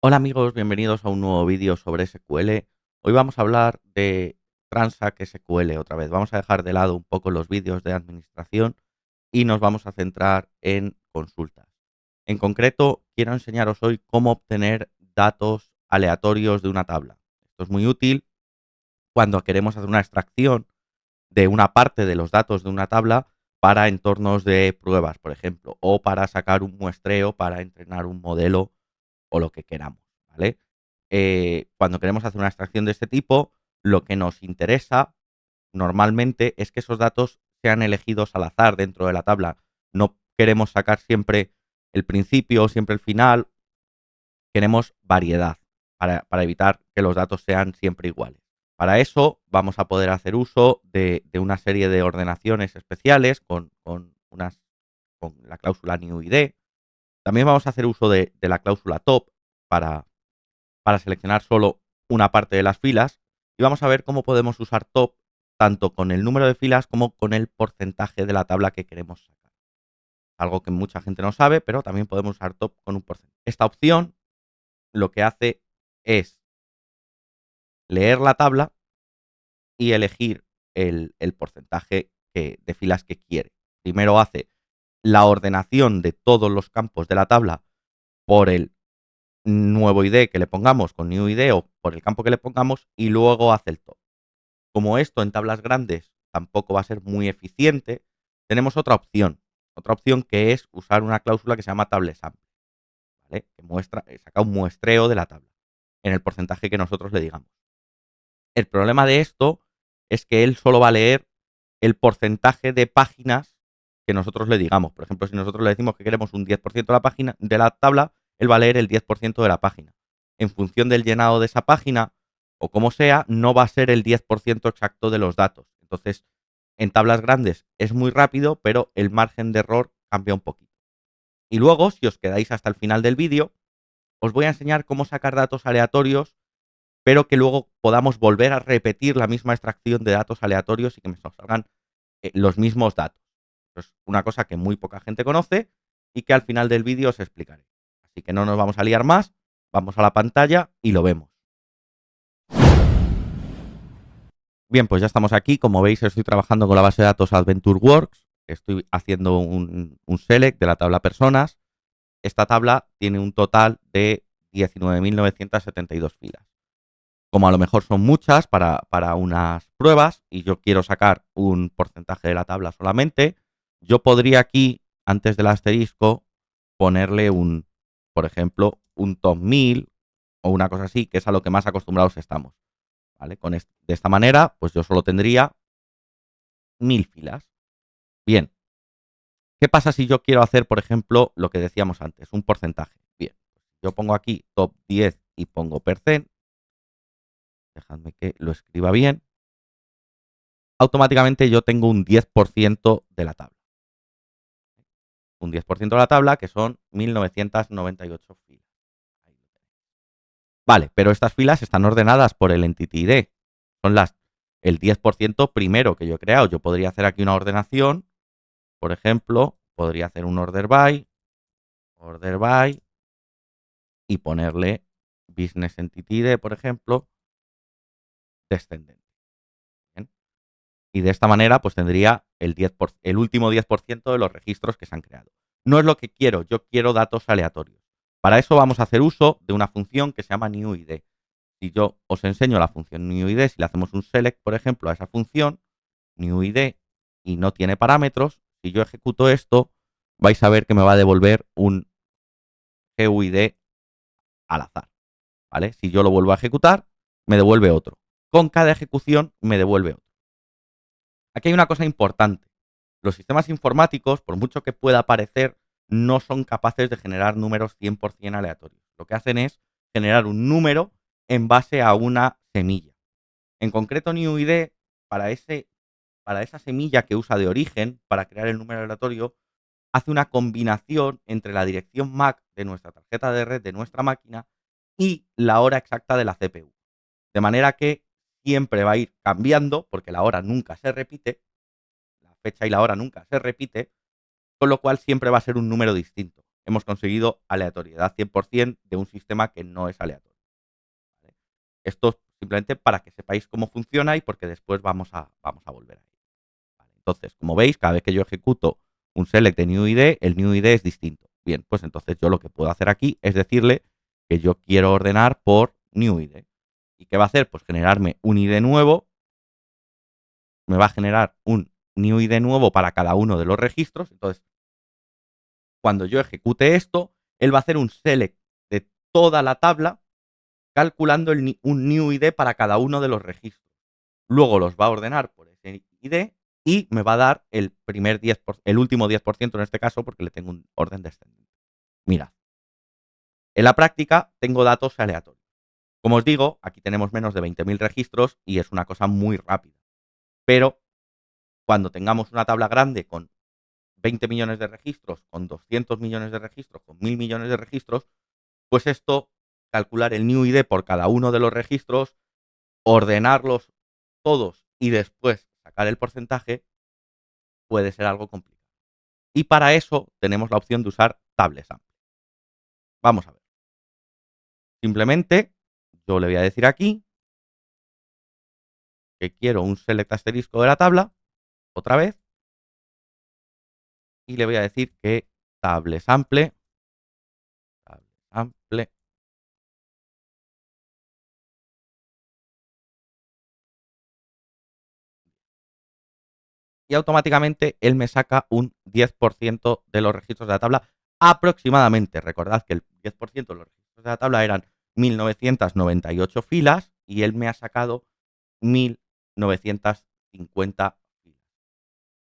Hola amigos, bienvenidos a un nuevo vídeo sobre SQL. Hoy vamos a hablar de Transact SQL otra vez. Vamos a dejar de lado un poco los vídeos de administración y nos vamos a centrar en consultas. En concreto, quiero enseñaros hoy cómo obtener datos aleatorios de una tabla. Esto es muy útil cuando queremos hacer una extracción de una parte de los datos de una tabla para entornos de pruebas, por ejemplo, o para sacar un muestreo para entrenar un modelo o lo que queramos, ¿vale? Cuando queremos hacer una extracción de este tipo, lo que nos interesa normalmente es que esos datos sean elegidos al azar dentro de la tabla. No queremos sacar siempre el principio o siempre el final, queremos variedad para evitar que los datos sean siempre iguales. Para eso vamos a poder hacer uso de una serie de ordenaciones especiales con la cláusula newID. También vamos a hacer uso de la cláusula top para seleccionar solo una parte de las filas y vamos a ver cómo podemos usar top tanto con el número de filas como con el porcentaje de la tabla que queremos sacar. Algo que mucha gente no sabe, pero también podemos usar top con un porcentaje. Esta opción lo que hace es leer la tabla y elegir el porcentaje de filas que quiere. Primero hace la ordenación de todos los campos de la tabla por el nuevo ID que le pongamos con new ID o por el campo que le pongamos y luego hace el top. Como esto en tablas grandes tampoco va a ser muy eficiente, tenemos otra opción que es usar una cláusula que se llama tablesample, ¿vale? Que saca un muestreo de la tabla en el porcentaje que nosotros le digamos. El problema de esto es que él solo va a leer el porcentaje de páginas que nosotros le digamos. Por ejemplo, si nosotros le decimos que queremos un 10% de la página de la tabla, él va a leer el 10% de la página. En función del llenado de esa página o como sea, no va a ser el 10% exacto de los datos. Entonces, en tablas grandes es muy rápido, pero el margen de error cambia un poquito. Y luego, si os quedáis hasta el final del vídeo, os voy a enseñar cómo sacar datos aleatorios, pero que luego podamos volver a repetir la misma extracción de datos aleatorios y que nos salgan los mismos datos. Es una cosa que muy poca gente conoce y que al final del vídeo os explicaré. Así que no nos vamos a liar más, vamos a la pantalla y lo vemos. Bien, pues ya estamos aquí. Como veis, estoy trabajando con la base de datos AdventureWorks. Estoy haciendo un select de la tabla personas. Esta tabla tiene un total de 19.972 filas. Como a lo mejor son muchas para unas pruebas y yo quiero sacar un porcentaje de la tabla solamente, yo podría aquí, antes del asterisco, ponerle por ejemplo, un top 1000 o una cosa así, que es a lo que más acostumbrados estamos. ¿Vale? De esta manera, pues yo solo tendría 1000 filas. Bien, ¿qué pasa si yo quiero hacer, por ejemplo, lo que decíamos antes, un porcentaje? Bien, yo pongo aquí top 10 y pongo percent. Dejadme que lo escriba bien. Automáticamente yo tengo un 10% de la tabla. Un 10% de la tabla que son 1998 filas. Vale, pero estas filas están ordenadas por el Entity ID. Son el 10% primero que yo he creado. Yo podría hacer aquí una ordenación. Por ejemplo, podría hacer un order by y ponerle Business Entity ID, por ejemplo, descendente. ¿Bien? Y de esta manera, pues tendría el último 10% de los registros que se han creado. No es lo que quiero, yo quiero datos aleatorios. Para eso vamos a hacer uso de una función que se llama newID. Si yo os enseño la función newID, si le hacemos un select, por ejemplo, a esa función, newID, y no tiene parámetros, si yo ejecuto esto, vais a ver que me va a devolver un GUID al azar. ¿Vale? Si yo lo vuelvo a ejecutar, me devuelve otro. Con cada ejecución me devuelve otro. Aquí hay una cosa importante. Los sistemas informáticos, por mucho que pueda parecer, no son capaces de generar números 100% aleatorios. Lo que hacen es generar un número en base a una semilla. En concreto, newID, para esa semilla que usa de origen para crear el número aleatorio, hace una combinación entre la dirección MAC de nuestra tarjeta de red de nuestra máquina y la hora exacta de la CPU. De manera que siempre va a ir cambiando, porque la hora nunca se repite, la fecha y la hora nunca se repite, con lo cual siempre va a ser un número distinto. hemos conseguido aleatoriedad 100% de un sistema que no es aleatorio. ¿Vale? Esto simplemente para que sepáis cómo funciona y porque después vamos a volver ahí. ¿Vale? Entonces, como veis, cada vez que yo ejecuto un select de new ID, el new ID es distinto. Bien, pues entonces yo lo que puedo hacer aquí es decirle que yo quiero ordenar por new ID. ¿Y qué va a hacer? Pues generarme un ID nuevo. Me va a generar un new ID nuevo para cada uno de los registros. Entonces, cuando yo ejecute esto, él va a hacer un select de toda la tabla calculando un new ID para cada uno de los registros. Luego los va a ordenar por ese ID y me va a dar el primer 10%, el último 10% en este caso, porque le tengo un orden descendente. Mirad, en la práctica tengo datos aleatorios. Como os digo, aquí tenemos menos de 20.000 registros y es una cosa muy rápida. Pero cuando tengamos una tabla grande con 20 millones de registros, con 200 millones de registros, con 1.000 millones de registros, pues esto, calcular el new ID por cada uno de los registros, ordenarlos todos y después sacar el porcentaje, puede ser algo complicado. Y para eso tenemos la opción de usar TableSample. Vamos a ver. Simplemente yo le voy a decir aquí que quiero un select asterisco de la tabla, otra vez, y le voy a decir que TableSample, y automáticamente él me saca un 10% de los registros de la tabla aproximadamente. Recordad que el 10% de los registros de la tabla eran 1998 filas y él me ha sacado 1950 filas.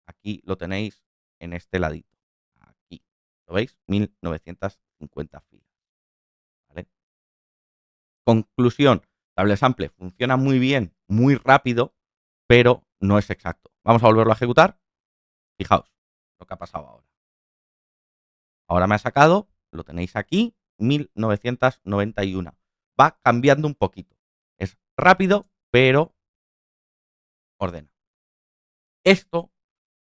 Aquí lo tenéis en este ladito. Aquí. ¿Lo veis? 1950 filas. ¿Vale? Conclusión. TableSample funciona muy bien, muy rápido, pero no es exacto. Vamos a volverlo a ejecutar. Fijaos lo que ha pasado ahora. Ahora me ha sacado, lo tenéis aquí, 1991. Va cambiando un poquito. Es rápido, pero ordena. Esto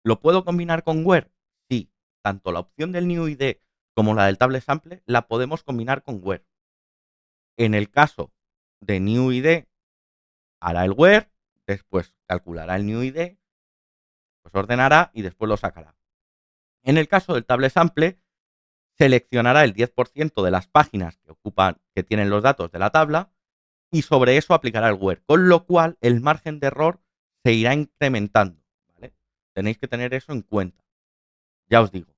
lo puedo combinar con Where. Sí, tanto la opción del New ID como la del TableSample la podemos combinar con Where. En el caso de New ID, hará el Where, después calculará el New ID, pues ordenará y después lo sacará. En el caso del TableSample, seleccionará el 10% de las páginas que tienen los datos de la tabla y sobre eso aplicará el where, con lo cual el margen de error se irá incrementando. ¿Vale? Tenéis que tener eso en cuenta. Ya os digo,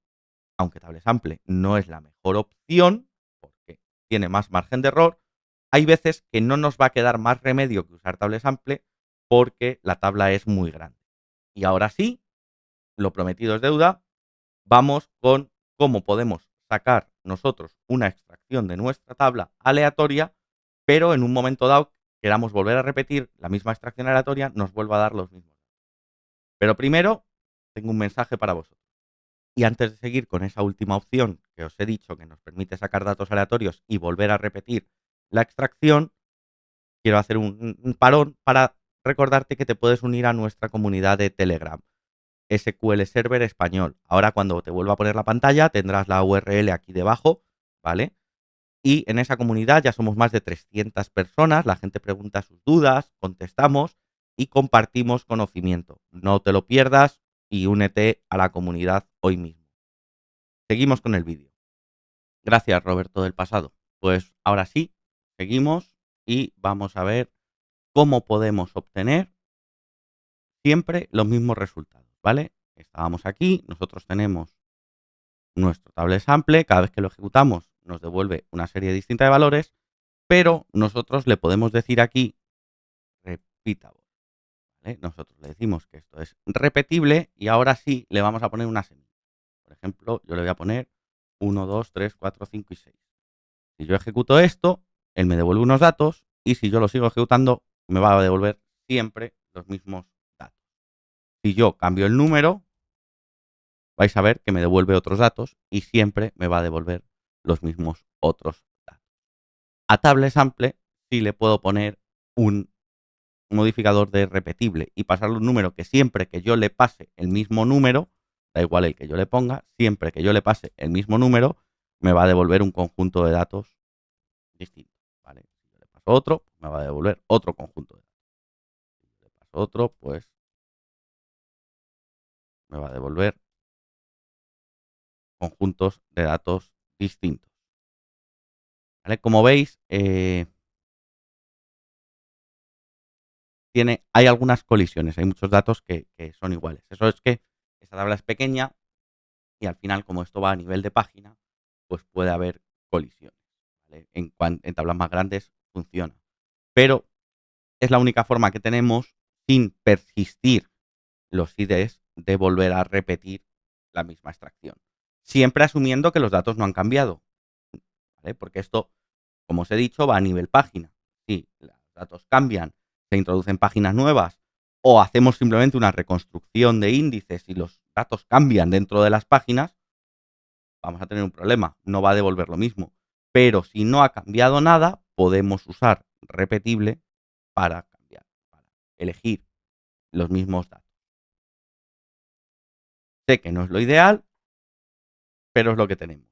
aunque TableSample no es la mejor opción, porque tiene más margen de error, hay veces que no nos va a quedar más remedio que usar TableSample porque la tabla es muy grande. Y ahora sí, lo prometido es deuda, vamos con cómo podemos sacar nosotros una extracción de nuestra tabla aleatoria, pero en un momento dado queramos volver a repetir la misma extracción aleatoria, nos vuelva a dar los mismos. Pero primero, tengo un mensaje para vosotros. Y antes de seguir con esa última opción que os he dicho que nos permite sacar datos aleatorios y volver a repetir la extracción, quiero hacer un parón para recordarte que te puedes unir a nuestra comunidad de Telegram. SQL Server Español. Ahora cuando te vuelva a poner la pantalla tendrás la URL aquí debajo, ¿vale? Y en esa comunidad ya somos más de 300 personas, la gente pregunta sus dudas, contestamos y compartimos conocimiento. No te lo pierdas y únete a la comunidad hoy mismo. Seguimos con el vídeo. Gracias, Roberto del pasado. Pues ahora sí, seguimos y vamos a ver cómo podemos obtener siempre los mismos resultados, ¿vale? Estábamos aquí, nosotros tenemos nuestro TableSample, cada vez que lo ejecutamos nos devuelve una serie distinta de valores, pero nosotros le podemos decir aquí repeatable, ¿vale? Nosotros le decimos que esto es repetible y ahora sí le vamos a poner una semilla. Por ejemplo, yo le voy a poner 1, 2, 3, 4, 5 y 6. Si yo ejecuto esto, él me devuelve unos datos y si yo lo sigo ejecutando, me va a devolver siempre los mismos datos. Si yo cambio el número, vais a ver que me devuelve otros datos y siempre me va a devolver los mismos otros datos. A TableSample sí le puedo poner un modificador de repetible y pasarle un número que siempre que yo le pase el mismo número, da igual el que yo le ponga, siempre que yo le pase el mismo número, me va a devolver un conjunto de datos distinto, ¿vale? Si yo le paso otro, me va a devolver otro conjunto de datos. Si le paso otro, pues me va a devolver conjuntos de datos distintos. ¿Vale? Como veis, hay algunas colisiones, hay muchos datos que son iguales. Eso es que esta tabla es pequeña y al final, como esto va a nivel de página, pues puede haber colisiones. ¿Vale? En tablas más grandes funciona. Pero es la única forma que tenemos, sin persistir los IDs, de volver a repetir la misma extracción. Siempre asumiendo que los datos no han cambiado. ¿Vale? Porque esto, como os he dicho, va a nivel página. Si los datos cambian, se introducen páginas nuevas o hacemos simplemente una reconstrucción de índices y los datos cambian dentro de las páginas, vamos a tener un problema, no va a devolver lo mismo. Pero si no ha cambiado nada, podemos usar repetible para cambiar, para elegir los mismos datos. Sé que no es lo ideal, pero es lo que tenemos.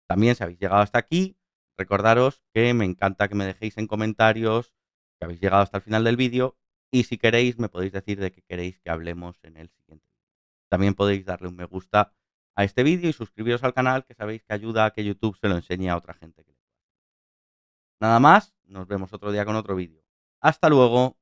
También, si habéis llegado hasta aquí, recordaros que me encanta que me dejéis en comentarios que habéis llegado hasta el final del vídeo y si queréis me podéis decir de qué queréis que hablemos en el siguiente vídeo. También podéis darle un me gusta a este vídeo y suscribiros al canal, que sabéis que ayuda a que YouTube se lo enseñe a otra gente. Nada más, nos vemos otro día con otro vídeo. Hasta luego.